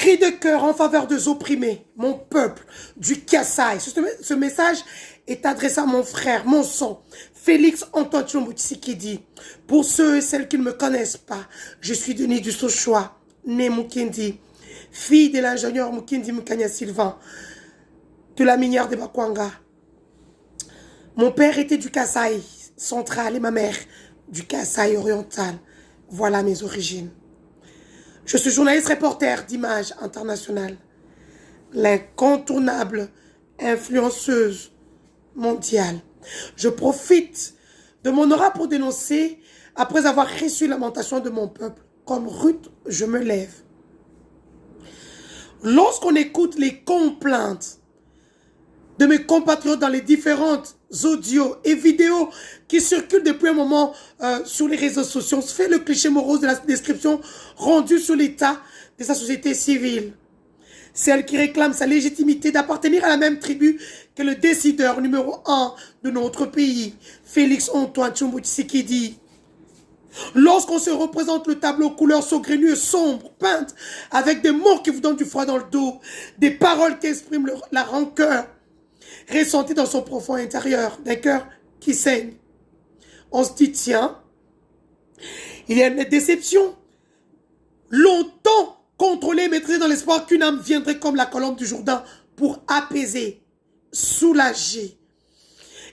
Cri de cœur en faveur des opprimés, mon peuple, du Kasaï. Ce message est adressé à mon frère, mon sang, Félix Antoine Tshilombo Tshisekedi. Pour ceux et celles qui ne me connaissent pas, je suis Denis du Sochoa, né Mukendi, fille de l'ingénieur Mukendi Mukanya Sylvain, de la minière de Bakwanga. Mon père était du Kasaï central et ma mère du Kasaï oriental. Voilà mes origines. Je suis journaliste reporter d'Images Internationales, l'incontournable influenceuse mondiale. Je profite de mon aura pour dénoncer, après avoir reçu lamentation de mon peuple. Comme Ruth, je me lève. Lorsqu'on écoute les complaintes de mes compatriotes dans les différentes audios et vidéos qui circulent depuis un moment sur les réseaux sociaux, on se fait le cliché morose de la description rendue sur l'état de sa société civile. Celle qui réclame sa légitimité d'appartenir à la même tribu que le décideur numéro 1 de notre pays, Félix Antoine Tshilombo Tshisekedi. Lorsqu'on se représente le tableau couleur saugrenue et sombre, peinte avec des mots qui vous donnent du froid dans le dos, des paroles qui expriment la rancœur, ressentie dans son profond intérieur, d'un cœur qui saigne. On se dit, tiens, il y a une déception. Longtemps contrôlée, maîtrisée dans l'espoir qu'une âme viendrait comme la colombe du Jourdain pour apaiser, soulager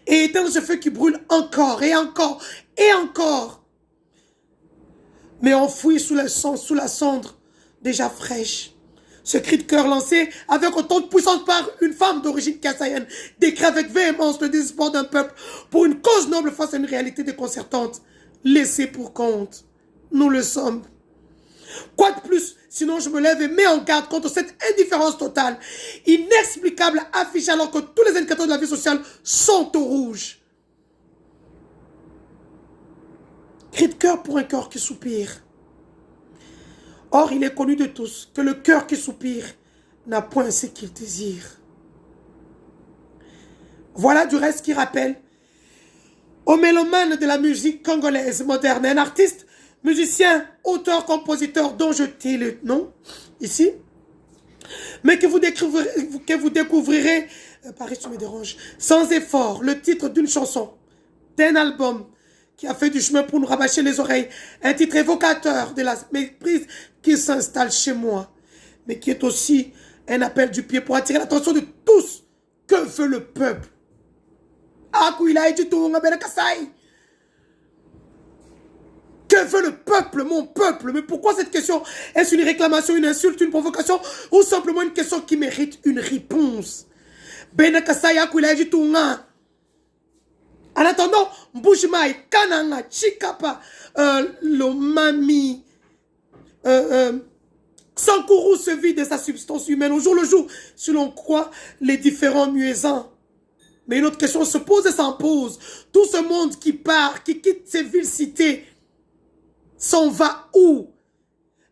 et éteindre ce feu qui brûle encore et encore et encore. Mais enfoui sous le sang, sous la cendre déjà fraîche. Ce cri de cœur lancé avec autant de puissance par une femme d'origine kassaïenne décrit avec véhémence le désespoir d'un peuple pour une cause noble face à une réalité déconcertante. Laissée pour compte. Nous le sommes. Quoi de plus, sinon je me lève et mets en garde contre cette indifférence totale, inexplicable, affichée alors que tous les indicateurs de la vie sociale sont au rouge. Cri de cœur pour un cœur qui soupire. Or, il est connu de tous que le cœur qui soupire n'a point ce qu'il désire. Voilà du reste qui rappelle au mélomane de la musique congolaise moderne, un artiste, musicien, auteur, compositeur dont je tais le nom ici, mais que vous découvrirez, Paris tu me déranges, sans effort, le titre d'une chanson, d'un album qui a fait du chemin pour nous rabâcher les oreilles, un titre évocateur de la méprise qui s'installe chez moi, mais qui est aussi un appel du pied pour attirer l'attention de tous. Que veut le peuple? Que veut le peuple, mon peuple? Mais pourquoi cette question? Est-ce une réclamation, une insulte, une provocation ou simplement une question qui mérite une réponse? En attendant, Mbushimai, Kananga, Chikapa, Lomami, Sankuru se vide de sa substance humaine au jour le jour, selon quoi les différents muezzins. Mais une autre question se pose et s'impose. Tout ce monde qui part, qui quitte ces villes-cités, s'en va où?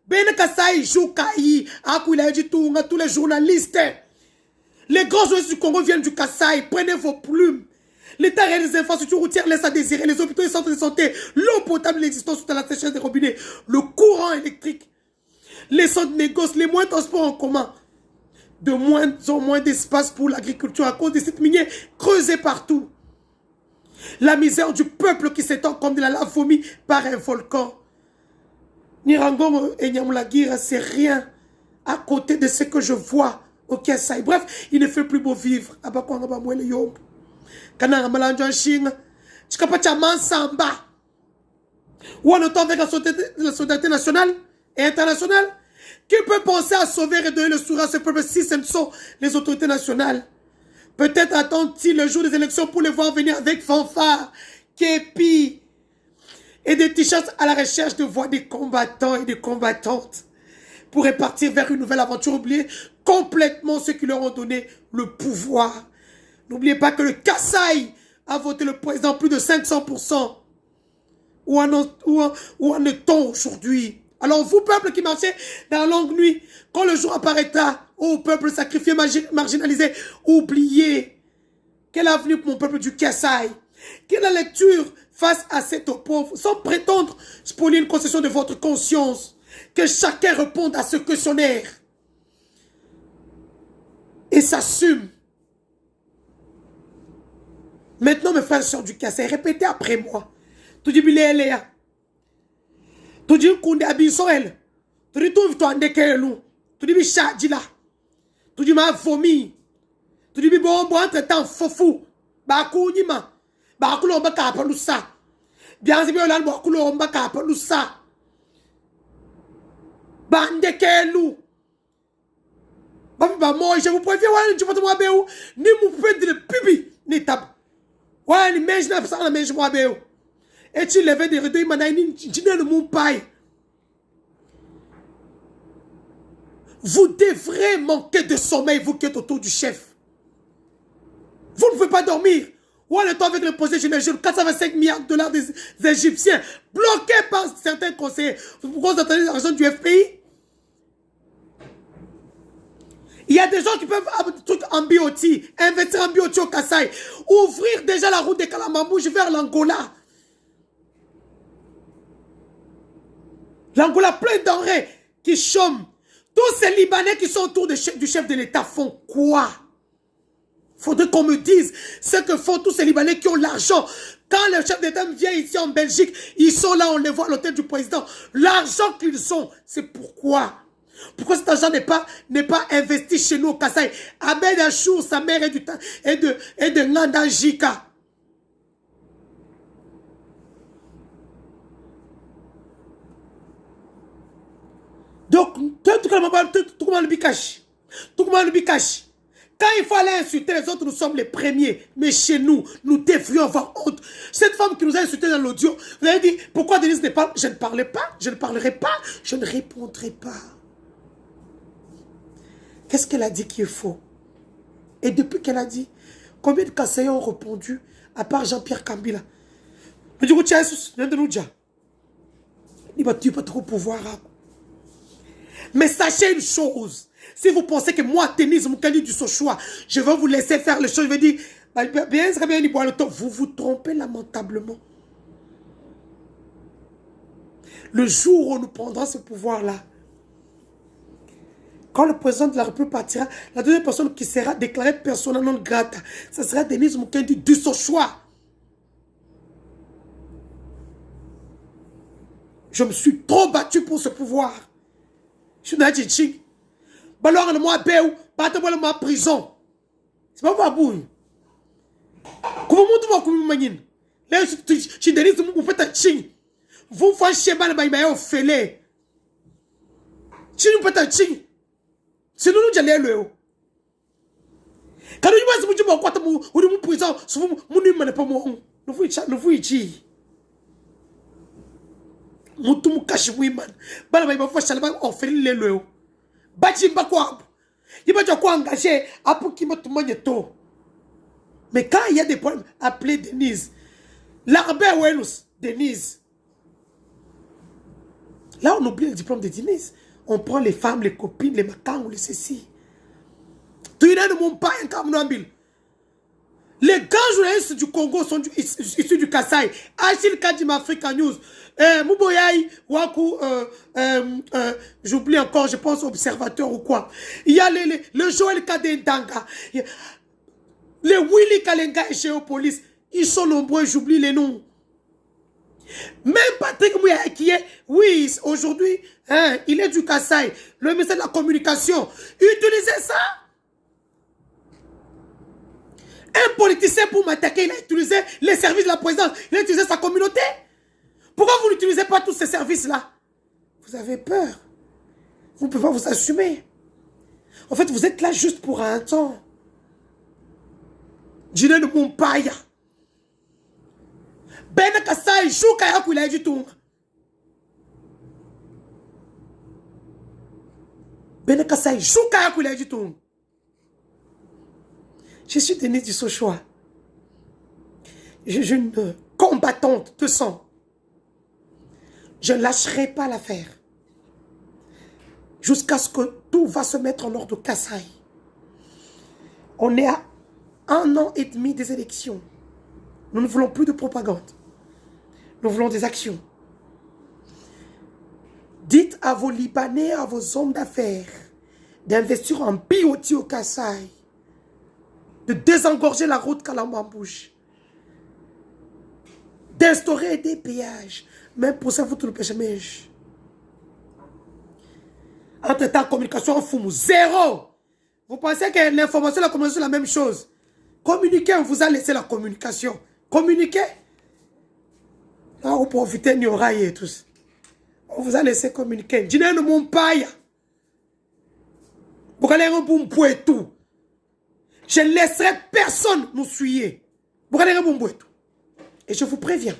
Benekasai, Joukaï, Akuilaïdi Tounga, tous les journalistes. Les grands journalistes du Congo viennent du Kasaï, prenez vos plumes. L'État réalise des infrastructures routières laisse à désirer. Les hôpitaux et les centres de santé, l'eau potable l'existence sous la sécheresse des robinets, le courant électrique, les centres de négoce, les moyens de transport en commun. De moins en moins d'espace pour l'agriculture à cause des sites miniers creusés partout. La misère du peuple qui s'étend comme de la lave vomie par un volcan. Nirangongo et Nyamulagira, c'est rien à côté de ce que je vois au Kasaï. Bref, il ne fait plus beau vivre. Kananga Malanjan Chine, Chikapacha Mansamba. Ou en autant avec la solidarité nationale et internationale, qui peut penser à sauver et donner le sourire à ce peuple si ce ne sont les autorités nationales? Peut-être attendent-ils le jour des élections pour les voir venir avec fanfare, képi et des t-shirts à la recherche de voix des combattants et des combattantes pour repartir vers une nouvelle aventure, oublier complètement ceux qui leur ont donné le pouvoir. N'oubliez pas que le Kasaï a voté le président plus de 500%. Où en est-on aujourd'hui? Alors vous, peuple qui marchez dans la longue nuit, quand le jour apparaîtra, ô peuple sacrifié, marginalisé, oubliez. Quel avenir pour mon peuple du Kasaï? Quelle est la lecture face à cette pauvre, sans prétendre spolier une concession de votre conscience? Que chacun réponde à ce questionnaire. et s'assume. Maintenant, mes frères et sœurs du Kassai, répétez après moi. Tu dis, Léa. Tu dis, Koundé Abissoel. Tu dis, tu dis, Andekelou. Tu dis, Chadjila. Tu dis, ma vomi. Tu dis, bon, entre-temps, fofou. Bakounima. Bakoulou, bakapalou ça. Bien, c'est bien, là, bakoulou, bakapalou ça. Bandekelou. Bah, moi, je vous préviens, ouais, tu vas te voir, ni mon frère de pibi, ni tab. Ouais, ni mèche, n'a pas la mèche, moi, béou. Et tu levais des rideaux, il m'a dit, tu n'es le mon paille. Vous devrez manquer de sommeil, vous qui êtes autour du chef. Vous ne pouvez pas dormir. Ouais, le temps avec le projet général, 425 milliards de dollars des Égyptiens, bloqués par certains conseillers. Pourquoi vous attendez l'argent du FPI? Il y a des gens qui peuvent avoir des trucs en bioti, investir en bioti au Kassai, ouvrir déjà la route de Kalamambouche vers l'Angola. L'Angola plein de denrées qui chôment. Tous ces Libanais qui sont autour du chef de l'État font quoi? Faudrait qu'on me dise ce que font tous ces Libanais qui ont l'argent. Quand le chef d'État vient ici en Belgique, ils sont là, on les voit à l'hôtel du président. L'argent qu'ils ont, c'est pourquoi? Pourquoi cet argent n'est pas investi chez nous au Kassai? Abed Achour, sa mère est de Ngandajika. Donc, tout le monde le bikash. Quand il faut aller insulter les autres, nous sommes les premiers. Mais chez nous, nous devrions avoir honte. Cette femme qui nous a insultés dans l'audio, vous avez dit, pourquoi Denise ne parle? Je ne parlais pas, je ne parlerai pas, je ne répondrai pas. Qu'est-ce qu'elle a dit qui est faux? Et depuis qu'elle a dit, combien de conseillers ont répondu, à part Jean-Pierre Kambila? Mais du coup, tu as de nous dire. Il va pas trop pouvoir. Mais sachez une chose. Si vous pensez que moi, Denise Moukani du Sochoua, je vais vous laisser faire les choses, je vais dire, bien, très bien, vous vous trompez lamentablement. Le jour où nous prendrons ce pouvoir-là, quand le président de la République partira, la deuxième personne qui sera déclarée persona non grata, ce sera Denise Moukandi du Sochoua. Je me suis trop battu pour ce pouvoir. Je suis dans Tchitching. Alors, moi, Béou, battez-moi ma prison. C'est pas ma bouille. Comment vous m'avez dit? Là, je suis Denise Moukandi du Sochoua. Vous faites chez moi, vous faites. Si nous faites un ching, si nous nous allons le haut. Quand nous nous disons quoi, nous nous prison, nous ne sommes pas moi. Nous vous ici. Nous nous cachons man. Bala ba fa shalaba on fait le haut. Bajimba quoi? Il va quoi engager après qui me tombe to. Mais quand il y a des problèmes, appelez Denise. L'arbe Wenus, Denise. Là, on oublie le diplôme de Denise. On prend les femmes, les copines, les macans ou les ceci. Tu n'as de mon pas un camouambil. Les grands journalistes du Congo sont issus du Kassai. Achille Kadima Africa News. Mouboyaï, Waku, j'oublie encore, je pense observateur ou quoi. Il y a le Joël Kadendanga. Les Willy Kalenga et Géopolis. Ils sont nombreux, j'oublie les noms. Même Patrick Mouya qui est, oui, aujourd'hui, hein, il est du Kassai, le ministère de la Communication. Utilisez ça. Un politicien pour m'attaquer, il a utilisé les services de la présidence, il a utilisé sa communauté. Pourquoi vous n'utilisez pas tous ces services-là? Vous avez peur. Vous ne pouvez pas vous assumer. En fait, vous êtes là juste pour un temps. Dîner de mon paille. Ben Kassai joue Kaya Koula du tout. Ben Kassai joue Kaya Koula du tout. Je suis Denise du Sochoua. Je suis une combattante de sang. Je ne lâcherai pas l'affaire. Jusqu'à ce que tout va se mettre en ordre au Kassai. On est à 1 an et demi des élections. Nous ne voulons plus de propagande. Nous voulons des actions. Dites à vos Libanais, à vos hommes d'affaires, d'investir en BOT au Kassai. de désengorger la route Kalamba-Bouche, d'instaurer des péages. Même pour ça, vous tout le péché. Entre-temps, communication en foumou, zéro. Vous pensez que l'information et la communication, c'est la même chose. Communiquer, on vous a laissé la communication. Communiquer. Là, vous profitez de l'oreille et tous. On vous a laissé communiquer. Dîner ne mon paille. Vous allez un bon tout. Je ne laisserai personne nous suyer. Vous allez un bon tout. Et je vous préviens.